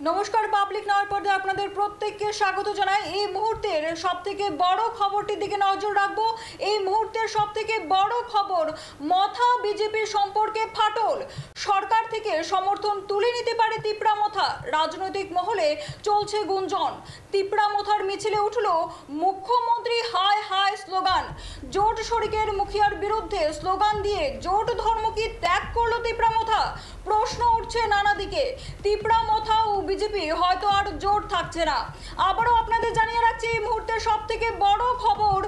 नमस्कार public noir पर्दे आपनादेर प्रत्येकके स्वागत जानाई। এই মুহূর্তের সবথেকে বড় খবরটির দিকে নজর রাখবো। এই মুহূর্তের সবথেকে বড় খবর, মথা বিজেপি সম্পর্কে ফাটল। সরকার থেকে সমর্থন তুলে নিতে পারে তিপ্রা মথা। রাজনৈতিক মহলে চলছে গুঞ্জন। তিপ্রা মথার মিছিলে উঠল মুখ্যমন্ত্রী হায় হায় স্লোগান। জোট শরিকের মুখিয়ার বিরুদ্ধে স্লোগান দিয়ে জোট ধর্ম কি ত্যাগ করলো তিপ্রা মথা? প্রশ্ন উঠছে নানা দিকে। তিপ্রা মথা ও বিজেপি হয়তো আর জোট থাকছে না। আবারও আপনাদের জানিয়ে রাখছি, এই মুহূর্তে সবথেকে বড় খবর,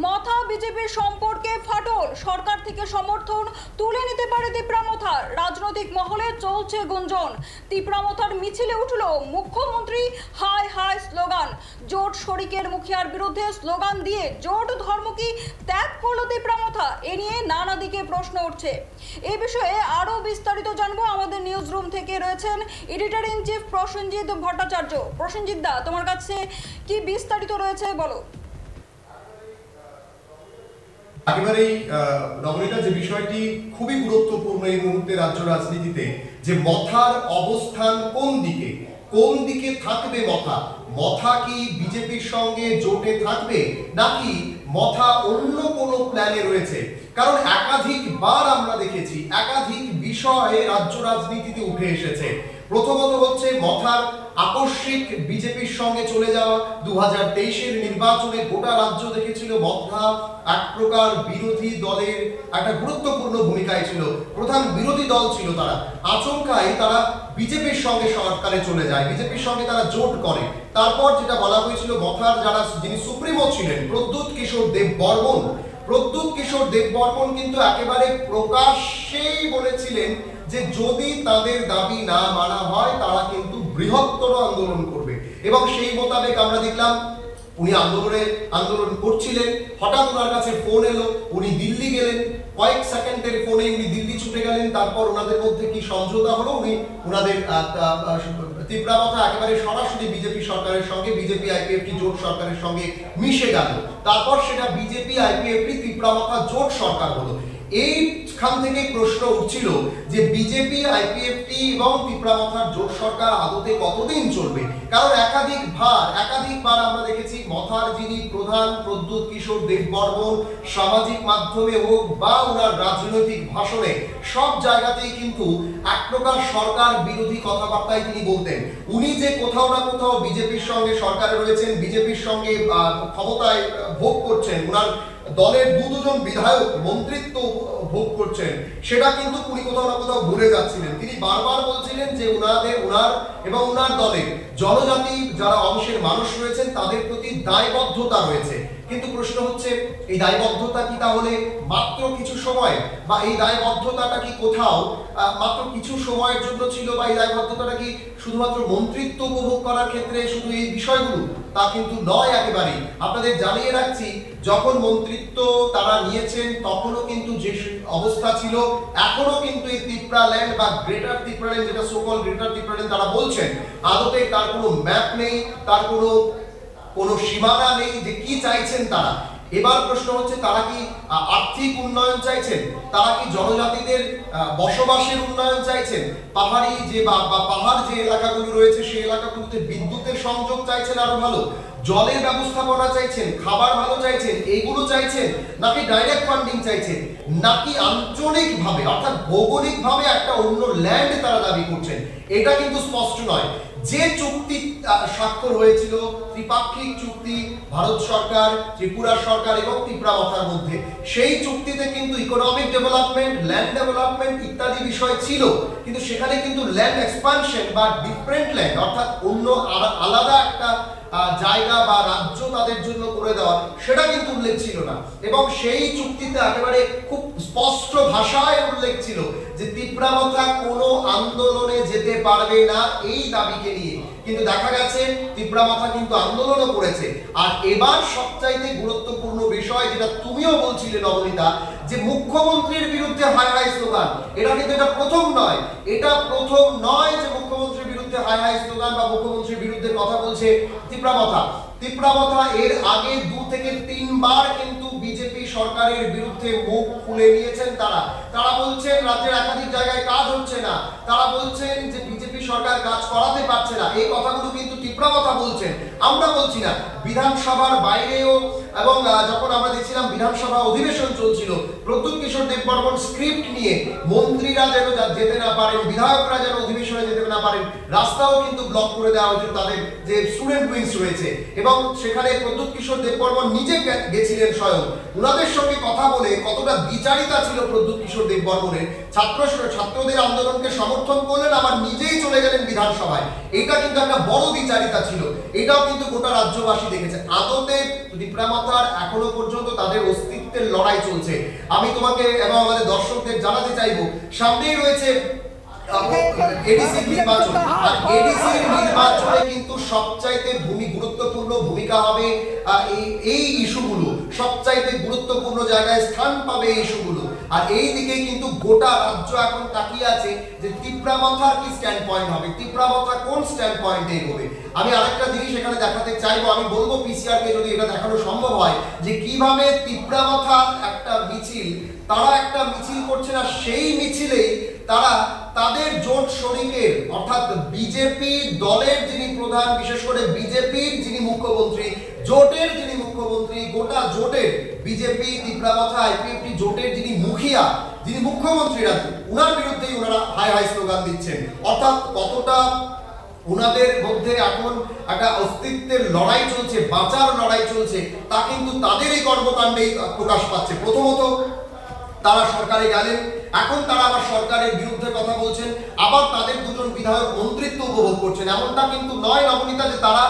মথা বিজেপি সম্পর্কে ফাটল। সরকার থেকে সমর্থন তুলে নিতে পারে তিপ্রা মথা। রাজনৈতিক মহলে চলছে গুঞ্জন। তিপ্রা মথার মিছিলে উঠল মুখ্যমন্ত্রী হায় হায় স্লোগান। জোট শরিকের মুখিয়ার বিরুদ্ধে স্লোগান দিয়ে জোট ধর্ম কি ত্যাগ করলো তিপ্রা মথা? এ নিয়ে নানা দিকে প্রশ্ন উঠছে। এই বিষয়ে আরো বিস্তারিত জানবো। আমাদের নিউজ রুম থেকে রয়েছেন editor in chief Prasenjit Bhattacharya. Prasenjit da, তোমার কাছে কি বিস্তারিত রয়েছে বলো। একেবারেই নবনীতা, যে বিষয়টি খুবই গুরুত্বপূর্ণ এই মুহূর্তে রাজ্য রাজনীতিতে, যে মথার অবস্থান কোন দিকে থাকবে মথা। মথা কি বিজেপির সঙ্গে জোটে থাকবে, নাকি মথা অন্য কোনো প্ল্যানে রয়েছে? কারণ একাধিকবার আমরা দেখেছি, একাধিক বিষয়ে রাজ্য রাজনীতিতে উঠে এসেছে। প্রথমত হচ্ছে মথার আকস্মিক বিজেপির সঙ্গে চলে যাওয়া। 2023-এর নির্বাচনে গোটা রাজ্য দেখেছিল মথা এক প্রকার বিরোধী দলের একটা গুরুত্বপূর্ণ ভূমিকায় ছিল, প্রধান বিরোধী দল ছিল তারা। আচমকাই তারা বিজেপির সঙ্গে সরকারে চলে যায়, বিজেপির সঙ্গে তারা জোট করে। তারপর যেটা বলা হয়েছিল, মথার যিনি সুপ্রিমো ছিলেন প্রদ্যুৎ কিশোর দেববর্মন কিন্তু একেবারে প্রকাশ্যেই বলেছিলেন যে যদি তাদের দাবি না মানা হয় তারা কিন্তু বৃহত্তর আন্দোলন করবে। এবং সেই মোতাবেক আমরা দেখলাম উনি আন্দোলন করছিলেন। হঠাৎ ওনার কাছে ফোন এলো, উনি দিল্লি গেলেন। কয়েক সেকেন্ডের ফোনে উনি দিল্লি ছুটে গেলেন। তারপর ওনাদের মধ্যে কি সমঝোতা হলো, ওনাদের তিপ্রা মথা একেবারে সরাসরি বিজেপি সরকারের সঙ্গে, বিজেপি আইপিএফটি জোট সরকারের সঙ্গে মিশে গেল। তারপর সেটা বিজেপি আইপিএফটি তিপ্রা মথা জোট সরকার হলো। এইখান থেকে প্রশ্ন উঠছিল যে বিজেপি আইপিএফটি এবং তিপ্রা মথার জোট সরকার আদতে কতদিন চলবে? কারণ একাধিকবার আমরা দেখেছি মথার যিনি প্রধান প্রদ্যুৎ কিশোর দেববর্মন সামাজিক মাধ্যমে হোক বা ওনার রাজনৈতিক ভাষণে সব জায়গাতেই কিন্তু এক প্রকার সরকার বিরোধী কথাবার্তায় তিনি বলতেন। উনি যে কোথাও না কোথাও বিজেপির সঙ্গে সরকারে রয়েছেন, বিজেপির সঙ্গে ক্ষমতায় ভোগ করছেন, ওনার দলের দুজন বিধায়ক মন্ত্রিত্ব ভোগ করছেন, সেটা কিন্তু উনি কোথাও না কোথাও ভুলে যাচ্ছিলেন। তিনি বারবার বলছিলেন যে ওনার এবং ওনার দলের জনজাতি যারা অংশের মানুষ রয়েছেন তাদের প্রতি দায়বদ্ধতা রয়েছে। কিন্তু প্রশ্ন হচ্ছে, এই দায়বদ্ধতা কি তাহলে মাত্র কিছু সময়, বা এই দায়বদ্ধতাটা কি কোথাও মাত্র কিছু সময়ের জন্য ছিল, বা এই দায়বদ্ধতাটা কি শুধুমাত্র মন্ত্রিত্ব উপভোগ করার ক্ষেত্রে শুধু এই বিষয়গুলো? তা কিন্তু নয় একেবারেই। আপনাদের জানিয়ে রাখছি, যখন মন্ত্রিত্ব তারা নিয়েছেন তখনও কিন্তু যে অবস্থা ছিল, এখনো কিন্তু এই তিপ্রা ল্যান্ড বা গ্রেটার তিপ্রা ল্যান্ড, যেটা সোকল গ্রেটার তিপ্রা ল্যান্ড তারা বলছেন, আদতে তার কোনো ম্যাপ নেই, তার কোনো সীমানা নেই যে কি চাইছেন তারা। এবার প্রশ্ন হচ্ছে, তারা কি আর্থিক উন্নয়ন চাইছেন? তারা কি জনজাতিদের বসবাসের উন্নয়ন চাইছেন? পাহাড়ি যে বা পাহাড় যে এলাকাগুলো রয়েছে সেই এলাকাগুলোতে বিদ্যুতের সংযোগ চাইছেন আরো ভালো, জলের ব্যবস্থাপনা চাইছেন, খাবার ভালো চাইছেন, এইগুলো চাইছেন, নাকি ডাইরেক্ট ফান্ডিং চাইছেন, নাকি আঞ্চলিকভাবে অর্থাৎ ভৌগোলিকভাবে একটা অন্য ল্যান্ড তারা দাবি করছেন? এটা কিন্তু স্পষ্ট নয়। যে চুক্তি স্বাক্ষর হয়েছিল, ত্রিপাক্ষিক চুক্তি, ভারত সরকার, ত্রিপুরা সরকার এবং তিপ্রা মথার মধ্যে, সেই চুক্তিতে কিন্তু ইকোনমিক ডেভেলপমেন্ট, ল্যান্ড ডেভেলপমেন্ট ইত্যাদি বিষয় ছিল, কিন্তু সেখানে কিন্তু ল্যান্ড এক্সপানশন বা ডিফারেন্ট ল্যান্ড অর্থাৎ অন্য আলাদা একটা জায়গা বা রাজ্য তাদের জন্য করে দেওয়া, সেটা কিন্তু উল্লেখ ছিল না। এবং সেই চুক্তিতে একেবারে খুব স্পষ্ট ভাষায় উল্লেখ ছিল যে তিপ্রা মথা কোনো আন্দোলনে যেতে পারবে না এই দাবিকে নিয়ে। কিন্তু দেখা গেছে তিপ্রা মথা কিন্তু আন্দোলনও করেছে। আর এবার সবচাইতে গুরুত্বপূর্ণ বিষয়, যেটা তুমিও বলছিলে নবনীতা, যে মুখ্যমন্ত্রীর বিরুদ্ধে হায় হায় স্লোগান। এটা কিন্তু প্রথম নয় যে মুখ্যমন্ত্রীর বিরুদ্ধে হায় হায় স্লোগান বা মুখ্যমন্ত্রীর বিরুদ্ধে কথা বলছে তিপ্রা মথা। এর আগে 2 থেকে 3 বার কিন্তু বিজেপি সরকারের বিরুদ্ধে মুখ খুলে নিয়েছেন। তারা বলছেন রাজ্যের একাধিক জায়গায় কাজ হচ্ছে না, তারা বলছেন যে বিজেপি সরকার কাজ করাতে পারছে না। এই কথাগুলো কিন্তু তীব্রতা বলছেন, আমরা বলছি না। বিধানসভার বাইরেও এবং যখন আমরা দেখছিলাম বিধানসভা অধিবেশন চলছিল, প্রদ্যুৎ কিশোর দেববর্মন স্ক্রিপ্ট নিয়ে মন্ত্রীরা যেন যেতে না পারেন, বিধায়করা যেন অধিবেশনে যেতে না পারেন, রাস্তাও কিন্তু ব্লক করে দেওয়া হয়েছিল তাদের যে স্টুডেন্ট উইংস রয়েছে। এবং সেখানে প্রদ্যুৎ কিশোর দেববর্মন নিজে গেছিলেন স্বয়ং। ওনাদের সঙ্গে কথা বলে কতটা বিচারিতা ছিল প্রদ্যুৎ কিশোর দেববর্মনের, ছাত্রদের আন্দোলনকে সমর্থন করলেন, আবার নিজেই চলে গেলেন বিধানসভায়। এটা কিন্তু একটা বড় বিচারিতা ছিল, এটাও কিন্তু গোটা রাজ্যবাসী দেখেছে। আদতে তীব্রামাথার এখনো পর্যন্ত তাদের অস্তিত্বের লড়াই চলছে। আমি তোমাকে এবং আমাদের দর্শকদের জানাতে চাইবো, সামনেই রয়েছে এডিসি নির্বাচন। আর এডিসি নির্বাচনে কিন্তু সবচাইতে গুরুত্বপূর্ণ ভূমিকা হবে এই ইস্যুগুলো, সবচাইতে গুরুত্বপূর্ণ জায়গায় স্থান পাবে এই ইস্যুগুলো। আর এই দিকে কিন্তু গোটা রাজ্য এখন তাকিয়ে আছে যে তীব্রামাথার কি স্ট্যান্ড পয়েন্ট হবে, তীব্রামাথা কোন স্ট্যান্ড পয়েন্টে এগোবে। আমি আরেকটা জিনিস এখানে দেখাতে চাইবো, আমি বলবো পিসিআর কে যদি এটা দেখানো সম্ভব হয় যে কিভাবে তীব্রামাথার একটা মিছিল, তারা একটা মিছিল করছে না, সেই মিছিলেই তারা তাদের জোট শরিকের অর্থাৎ বিজেপি দলের যিনি প্রধান, বিশেষ করে বিজেপির যিনি মুখ্যমন্ত্রী, জোটের যিনি মুখ্যমন্ত্রী, গোটা জোটের বিজেপি তীব্রামাথা আইপিএফটি জোটের যিনি মুখিয়া, যিনি মুখ্যমন্ত্রী রাজ্য, ওনার বিরুদ্ধেই ওনারা হাই হাই স্লোগান দিচ্ছেন। অর্থাৎ কতটা ওনাদের মধ্যে এখন একটা অস্তিত্বের লড়াই চলছে, বাঁচার লড়াই চলছে, তা কিন্তু তাদের এই কর্মকাণ্ডেই প্রকাশ পাচ্ছে। প্রথমত তারা সরকারে গেলেন, এখন তারা আবার সরকারের বিরুদ্ধে কথা বলছেন, আবার তাদের দুজন বিধায়ক মন্ত্রিত্ব উপভোগ করছেন। এমনটা কিন্তু নয় নবনীতা যে তারা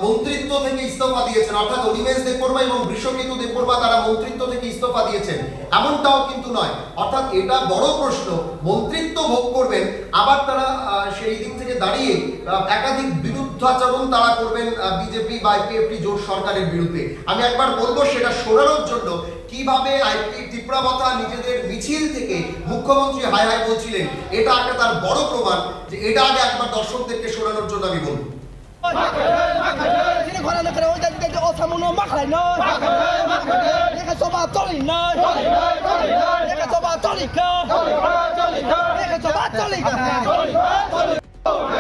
মন্ত্রিত্ব থেকে ইস্তফা দিয়েছেন, অর্থাৎ অনিমেষ দেববর্মা এবং বৃষকেতু দেববর্মা তারা মন্ত্রিত্ব থেকে ইস্তফা দিয়েছেন, এমনটাও কিন্তু নয়। অর্থাৎ এটা বড় প্রশ্ন, মন্ত্রিত্ব ভোগ করবেন, আবার তারা সেই দিক থেকে দাঁড়িয়ে একাধিক বিরুদ্ধাচরণ তারা করবেন বিজেপি বা আইপিএফটি জোট সরকারের বিরুদ্ধে। আমি একবার বলবো সেটা সরানোর জন্য কিভাবে তীব্রামাথা নিজেদের মিছিল থেকে মুখ্যমন্ত্রী হাই হাই বলছিলেন, এটা একটা তার বড় প্রমাণ, যে এটা আগে একবার দর্শকদেরকে শোনানোর জন্য আমি বলবো।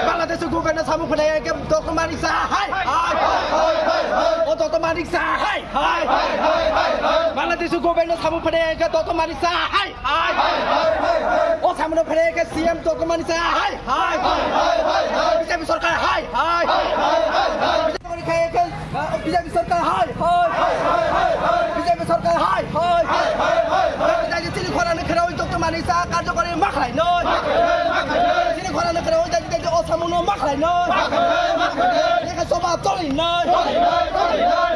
Bangladesh government samu phane ke doktor manik sa hai o doktor manik sa hai Bangladesh government samu phane ke doktor manik sa hai o samu phane ke CM doktor manik sa hai BJP sarkar hai BJP sarkar hai BJP sarkar hai তাই যে চিনি খরা নেখরা ওই doktor manik sa কার্যকরী মাখলাই নয় চিনি খরা নেখরা ওই Osamuno maklay no, eka soba toli no,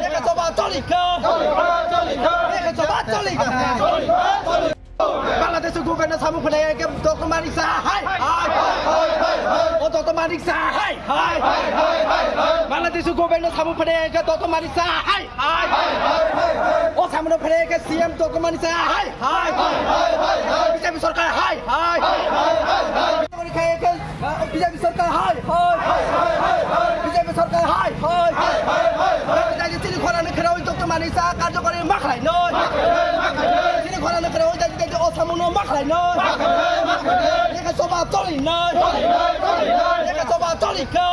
eka soba toli ka, eka soba toli ka. Bangladesh government samu phane ke doktor manik sa hai, o doktor manik sa hai. Bangladesh government samu phane ke doktor manik sa hai, o samu phane ke CM doktor manik sa hai, BJP sarkar hai. BJP sarkar hai BJP sarkar hai তাই যে চিনি খরা নেখরা ওই doktor manik sa কার্যকরী মাখলাই নয় চিনি খরা নেখরা ওই তাই যে osamuno maklay নয় eka soba toli নয় eka soba toli ka.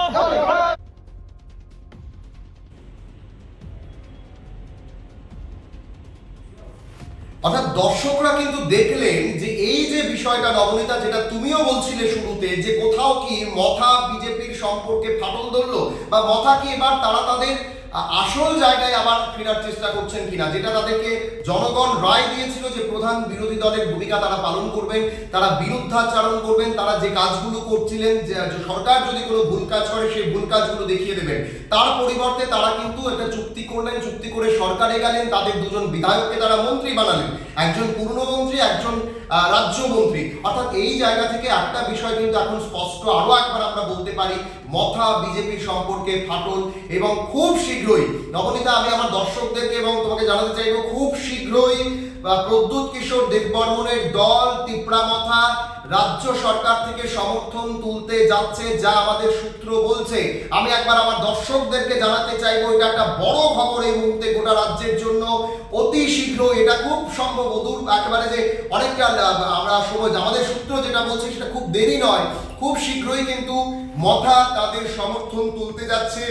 অর্থাৎ দর্শকরা কিন্তু দেখলেন যে এই যে বিষয়টা নবনীতা, যেটা তুমিও বলছিলে শুরুতে, যে কোথাও কি মথা বিজেপির সম্পর্কে ফাটল ধরলো, বা মথা কি এবার তারা তাদের আসল জায়গায় আবার ফেরার চেষ্টা করছেন কিনা, যেটা তাদেরকে জনগণ রায় দিয়েছিল যে প্রধান বিরোধী দলের ভূমিকা তারা পালন করবেন, তারা বিরুদ্ধাচরণ করবেন, তারা যে কাজগুলো করছিলেন, যে সরকার যদি কোনো ভুল কাজ করে সেই ভুল কাজগুলো দেখিয়ে দেবেন। তার পরিবর্তে তারা কিন্তু একটা চুক্তি করলেন, চুক্তি করে সরকারে গেলেন, তাদের দুজন বিধায়ককে তারা মন্ত্রী বানালেন, একজন পূর্ণমন্ত্রী, একজন রাজ্যমন্ত্রী। অর্থাৎ এই জায়গা থেকে একটা বিষয় কিন্তু এখন স্পষ্ট, আরো একবার আমরা বলতে পারি, মথা বিজেপির সম্পর্কে ফাটল। এবং খুব শীঘ্রই নবনীতা, আমি আমার দর্শকদেরকে এবং তোমাকে জানাতে চাইবো, খুব শীঘ্রই প্রদ্যুৎ কিশোর দেববর্মনের দল তীব্রামাথা রাজ্য সরকার থেকে সমর্থন তুলতে যাচ্ছে, যা আমাদের সূত্র বলছে। আমি একবার আমার দর্শকদেরকে জানাতে চাইবো, এটা একটা বড় খবর এই মুহূর্তে গোটা রাজ্যের জন্য। অতি শীঘ্র, এটা খুব সম্ভব অদূর একেবারে যে অনেকটা আমরা সময়, আমাদের সূত্র যেটা বলছে সেটা খুব দেরি নয়, খুব শীঘ্রই কিন্তু মথা তাদের সমর্থন তুলতে যাচ্ছে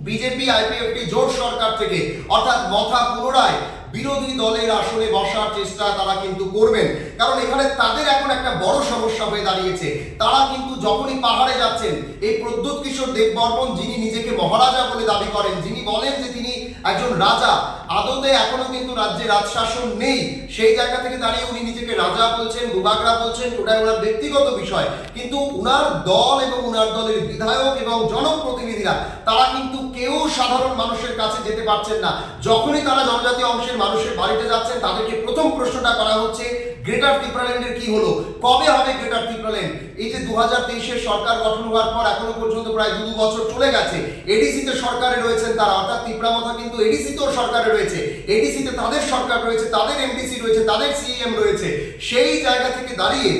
বিজেপি আইপিএফটি জোট সরকার থেকে। অর্থাৎ মথা পুনরায় বিরোধী দলের আসনে বসার চেষ্টা তারা কিন্তু করবেন, কারণ এখানে তাদের এখন একটা বড় সমস্যা হয়ে দাঁড়িয়েছে। তারা কিন্তু যখনই পাহাড়ে যাচ্ছেন, এই প্রদ্যুৎ কিশোর দেববর্মন, যিনি নিজেকে মহারাজা বলে দাবি করেন, যিনি বলেন যে তিনি একজন রাজা, আদতে এখনো কিন্তু রাজ্যে রাজশাসন নেই, সেই জায়গা থেকে দাঁড়িয়ে উনি নিজেকে রাজা বলছেন, দুবাগরা বলছেন, ওটাই ওনার ব্যক্তিগত বিষয়। কিন্তু উনার দল এবং উনার দলের বিধায়ক এবং জনপ্রতিনিধিরা তারা কিন্তু কেউ সাধারণ মানুষের কাছে যেতে পারছেন না। যখনই তারা জনজাতি অংশের মানুষের বাড়িতে যাচ্ছেন, তাদেরকে প্রথম প্রশ্নটা করা হচ্ছে গ্রেটার ত্রিপুরাল্যান্ডের কি হলো, কবে হবে গ্রেটার ত্রিপুরাল্যান্ড। এই যে 2023-এর সরকার গঠন হওয়ার পর এখনো পর্যন্ত প্রায় 2 বছর চলে গেছে, এডিসিতে সরকারে রয়েছেন তারা, অর্থাৎ ত্রিপুরা মথা কিন্তু এডিসিতেও সরকারে রয়েছে, এডিসিতে তাদের সরকার রয়েছে, তাদের এমডিসি রয়েছে, তাদের সিএম রয়েছে। সেই জায়গা থেকে দাঁড়িয়ে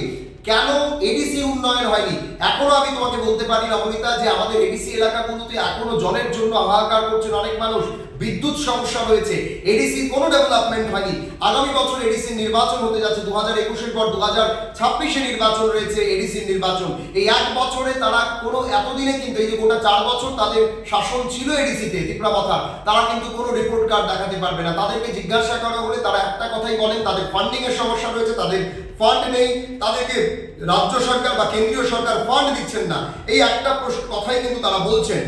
কেন এডিসি উন্নয়ন হয়নি? এখনো আমি তোমাকে বলতে পারি নবনীতা, যে আমাদের এডিসি এলাকাগুলোতে এখনো জলের জন্য হাহাকার করছেন অনেক মানুষ, বিদ্যুৎ সমস্যা রয়েছে, এডিসির কোনো ডেভেলপমেন্ট হয়নি। আগামী বছর এডিসির নির্বাচন হতে যাচ্ছে, 2021-এর পর 2026-এ নির্বাচন রয়েছে, এডিসির নির্বাচন। এই 1 বছরে তারা কোনো, এতদিনে কিন্তু এই যে গোটা 4 বছর তাদের শাসন ছিল এডিসিতে ত্রিপুরা মথা, তারা কিন্তু কোনো রিপোর্ট কার্ড দেখাতে পারবে না। তাদেরকে জিজ্ঞাসা করা হলে তারা একটা কথাই বলেন, তাদের ফান্ডিং এর সমস্যা রয়েছে, তাদের ফান্ড নেই, তাদেরকে রাজ্য সরকার বা কেন্দ্রীয় সরকার ফান্ড দিচ্ছেন না, এই একটা কথাই কিন্তু তারা বলছেন।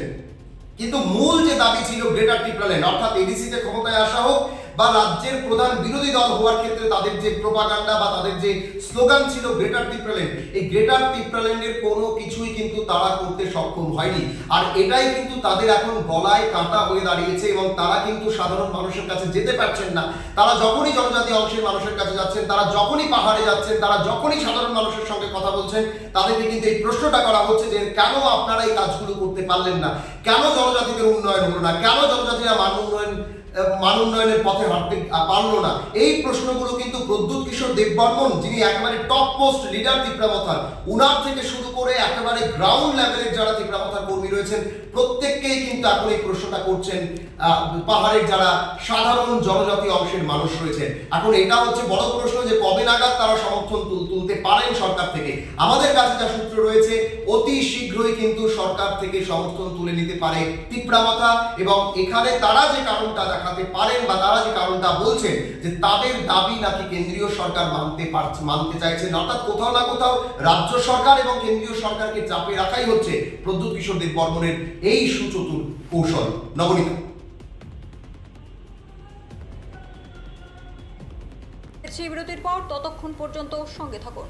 কিন্তু মূল যে দাবি ছিল গ্রেটার ত্রিপুরাল্যান্ড, অর্থাৎ এডিসিতে ক্ষমতায় আসা হোক বা রাজ্যের প্রধান বিরোধী দল হওয়ার ক্ষেত্রে তাদের যে প্রোপাগান্ডা বা তাদের যে স্লোগান ছিল গ্রেটার ত্রিপুরাল্যান্ড, এই গ্রেটার ত্রিপুরাল্যান্ডের কোনো কিছুই কিন্তু তারা করতে সক্ষম হয়নি। আর এটাই কিন্তু তাদের এখন গলায় কাঁটা হয়ে দাঁড়িয়েছে এবং তারা কিন্তু সাধারণ মানুষের কাছে যেতে পারছেন না। তারা যখনই জনজাতি অংশের মানুষের কাছে যাচ্ছেন, তারা যখনই পাহাড়ে যাচ্ছেন, তারা যখনই সাধারণ মানুষের সঙ্গে কথা বলছেন, তাদেরকে কিন্তু এই প্রশ্নটা করা হচ্ছে যে কেন আপনারা এই কাজগুলো করতে পারলেন না, কেন জনজাতিদের উন্নয়ন হলো না, কেন জনজাতিরা মান উন্নয়নের পথে হাঁটতে পারলো না। এই প্রশ্নগুলো কিন্তু প্রদ্যুৎ কিশোর দেববর্মন, যিনি একেবারে টপ মোস্ট লিডার ত্রিপুরা মথার, উনার থেকে শুরু করে একেবারে গ্রাউন্ড লেভেলের যারা ত্রিপুরা মথার কর্মী রয়েছেন, প্রত্যেককেই কিন্তু এখন এই প্রশ্নটা করছেন পাহাড়ের যারা সাধারণ জনজাতি অংশের মানুষ রয়েছে। এখন এটা হচ্ছে বড় প্রশ্ন যে কবে নাগাদ তারা সমর্থন তুলতে পারেন সরকার থেকে। আমাদের কাছে যা সূত্র রয়েছে, অতি শীঘ্রই কিন্তু সরকার থেকে সমর্থন তুলে নিতে পারে ত্রিপুরা মথা, এবং এখানে তারা যে কারণটা দেখাতে পারেন বা তারা যে কারণটা বলছেন যে তাদের দাবি নাকি কেন্দ্রীয় সরকার মানতে চাইছেন, অর্থাৎ কোথাও না কোথাও রাজ্য সরকার এবং কেন্দ্রীয় সরকারকে চাপে রাখাই হচ্ছে প্রদ্যুৎ কিশোর দেববর্মনের এই সুচতুর কৌশল। নবনীতা, বিরতির পর ততক্ষণ পর্যন্ত সঙ্গে থাকুন।